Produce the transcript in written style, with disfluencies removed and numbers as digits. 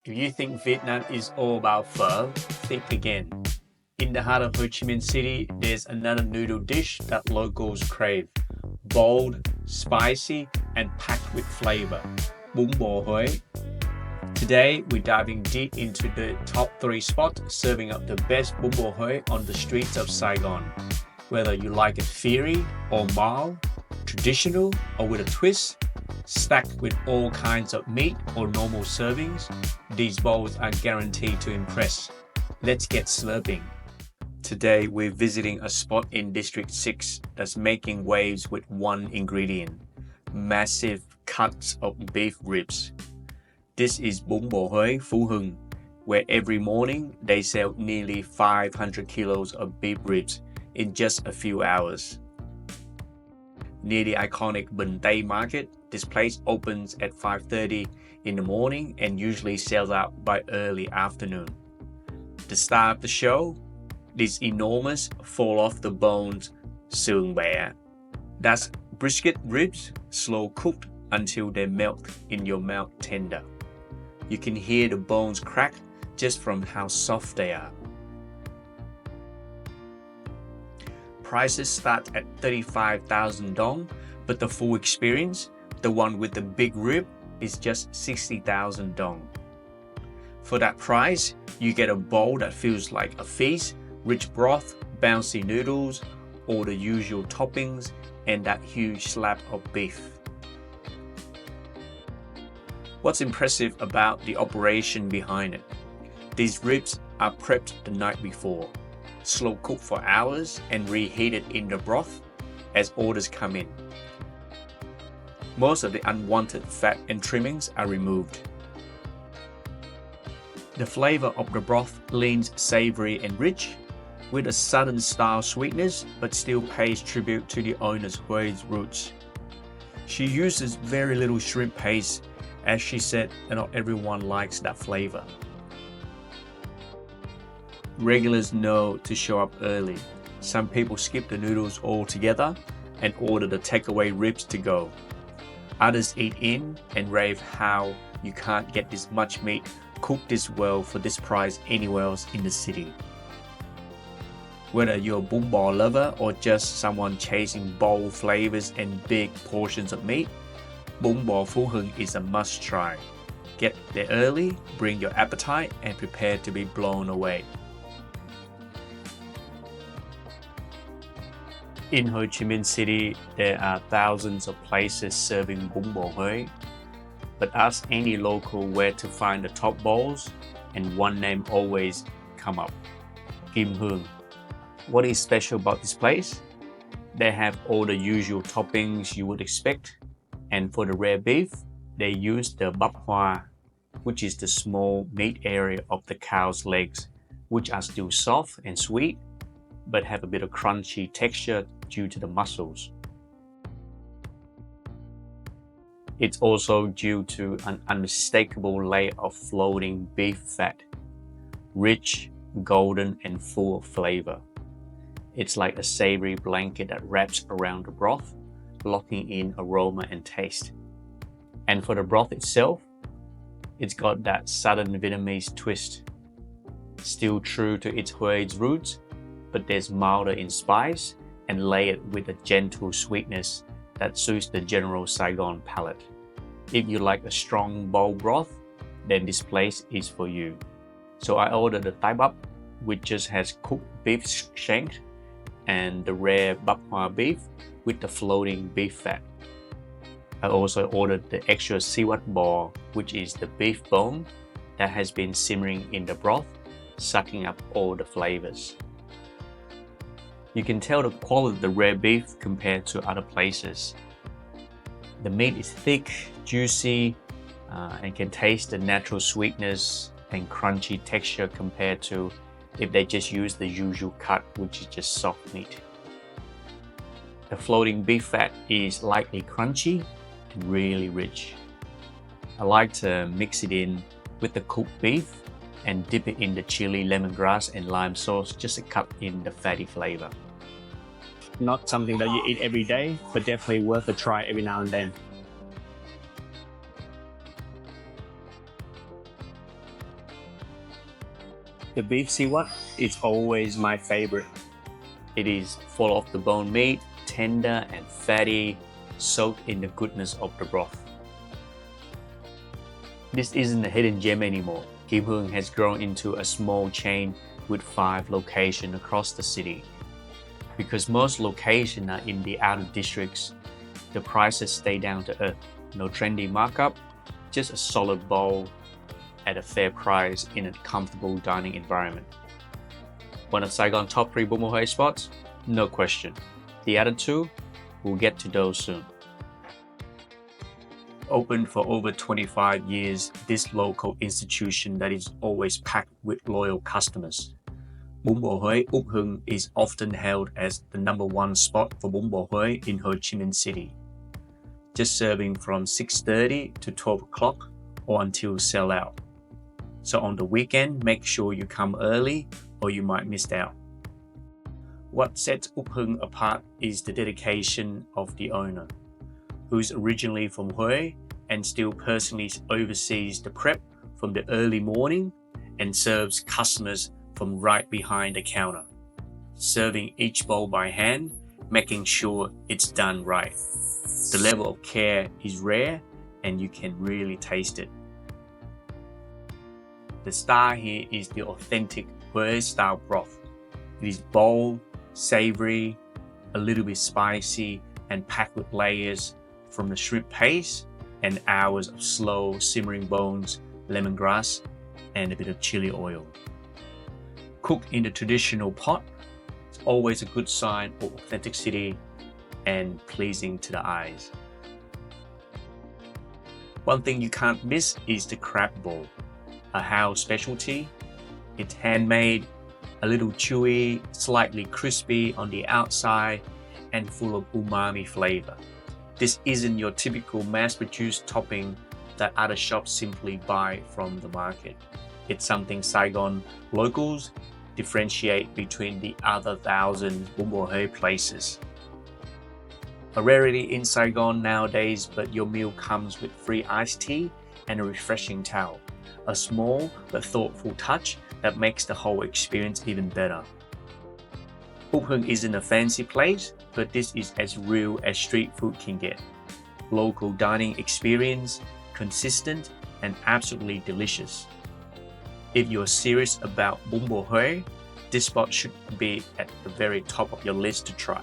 If you think Vietnam is all about pho, think again. In the heart of Ho Chi Minh City, there's another noodle dish that locals crave. Bold, spicy, and packed with flavor. Bún Bò Huế. Today, we're diving deep into the top 3 spots serving up the best Bún Bò Huế on the streets of Saigon. Whether you like it fiery or mild, traditional or with a twist, stacked with all kinds of meat or normal servings, these bowls are guaranteed to impress. Let's get slurping. Today we're visiting a spot in District 6 that's making waves with one ingredient: massive cuts of beef ribs. This is Bún Bò Huế Phú Huong, where every morning they sell nearly 500 kilos of beef ribs in just a few hours. Near the iconic BUN market, this place opens at 5:30 in the morning and usually sells out by early afternoon. The star of the show? These enormous fall off the bones xương bè. That's brisket ribs slow cooked until they melt in your mouth tender. You can hear the bones crack just from how soft they are. Prices start at 35,000 dong, but the full experience, the one with the big rib, is just 60,000 dong. For that price, you get a bowl that feels like a feast: rich broth, bouncy noodles, all the usual toppings, and that huge slab of beef. What's impressive about the operation behind it? These ribs are prepped the night before, slow cooked for hours and reheated in the broth as orders come in. Most of the unwanted fat and trimmings are removed. The flavor of the broth leans savory and rich, with a southern style sweetness, but still pays tribute to the owner's Hue's roots. She uses very little shrimp paste, as she said that not everyone likes that flavor. Regulars know to show up early. Some people skip the noodles altogether and order the takeaway ribs to go. Others eat in and rave how you can't get this much meat cooked this well for this price anywhere else in the city. Whether you're a bún bò lover or just someone chasing bold flavors and big portions of meat, Bún Bò Phú Huong is a must try. Get there early, bring your appetite, and prepare to be blown away. In Ho Chi Minh City, there are thousands of places serving Bún Bò Huế, but ask any local where to find the top bowls, and one name always come up: Kim Huong. What is special about this place? They have all the usual toppings you would expect, and for the rare beef, they use the bắp hoa, which is the small meat area of the cow's legs, which are still soft and sweet, but have a bit of crunchy texture due to the muscles. It's also due to an unmistakable layer of floating beef fat, rich, golden, and full of flavor. It's like a savory blanket that wraps around the broth, locking in aroma and taste. And for the broth itself, it's got that southern Vietnamese twist. Still true to its Hue's roots, but there's milder in spice and layered with a gentle sweetness that suits the general Saigon palate. If you like a strong bold broth, then this place is for you. So I ordered the Thai bắp, which just has cooked beef shank, and the rare bắp hoa beef with the floating beef fat. I also ordered the extra siwat bò, which is the beef bone that has been simmering in the broth, sucking up all the flavors. You can tell the quality of the rare beef compared to other places. The meat is thick, juicy, and can taste the natural sweetness and crunchy texture compared to if they just use the usual cut, which is just soft meat. The floating beef fat is lightly crunchy and really rich. I like to mix it in with the cooked beef and dip it in the chili, lemongrass, and lime sauce just to cut in the fatty flavor. Not something that you eat every day, but definitely worth a try every now and then. The beef siwat is always my favorite. It is full of the bone meat, tender and fatty, soaked in the goodness of the broth. This isn't a hidden gem anymore. Kim Huong has grown into a small chain with 5 locations across the city. Because most locations are in the outer districts, the prices stay down to earth. No trendy markup, just a solid bowl at a fair price in a comfortable dining environment. One of Saigon's top 3 Bún Bò Huế spots? No question. The other 2, we'll get to those soon. Open for over 25 years, this local institution that is always packed with loyal customers. Bún Bò Huế Úc Hưng is often held as the #1 spot for Bún Bò Huế in Ho Chi Minh City. Just serving from 6:30 to 12 o'clock or until sell out. So on the weekend, make sure you come early or you might miss out. What sets Úc Hưng apart is the dedication of the owner, who's originally from Huế and still personally oversees the prep from the early morning and serves customers from right behind the counter, serving each bowl by hand, making sure it's done right. The level of care is rare and you can really taste it. The star here is the authentic Huế style broth. It is bold, savory, a little bit spicy, and packed with layers from the shrimp paste and hours of slow simmering bones, lemongrass, and a bit of chili oil. Cooked in the traditional pot, it's always a good sign of authenticity and pleasing to the eyes. One thing you can't miss is the crab bowl, a Ho specialty. It's handmade, a little chewy, slightly crispy on the outside, and full of umami flavor. This isn't your typical mass-produced topping that other shops simply buy from the market. It's something Saigon locals differentiate between the other thousands Bún Bò Huế places. A rarity in Saigon nowadays, but your meal comes with free iced tea and a refreshing towel. A small but thoughtful touch that makes the whole experience even better. Úc Hưng isn't a fancy place, but this is as real as street food can get. Local dining experience, consistent and absolutely delicious. If you're serious about Bún Bò Huế, this spot should be at the very top of your list to try.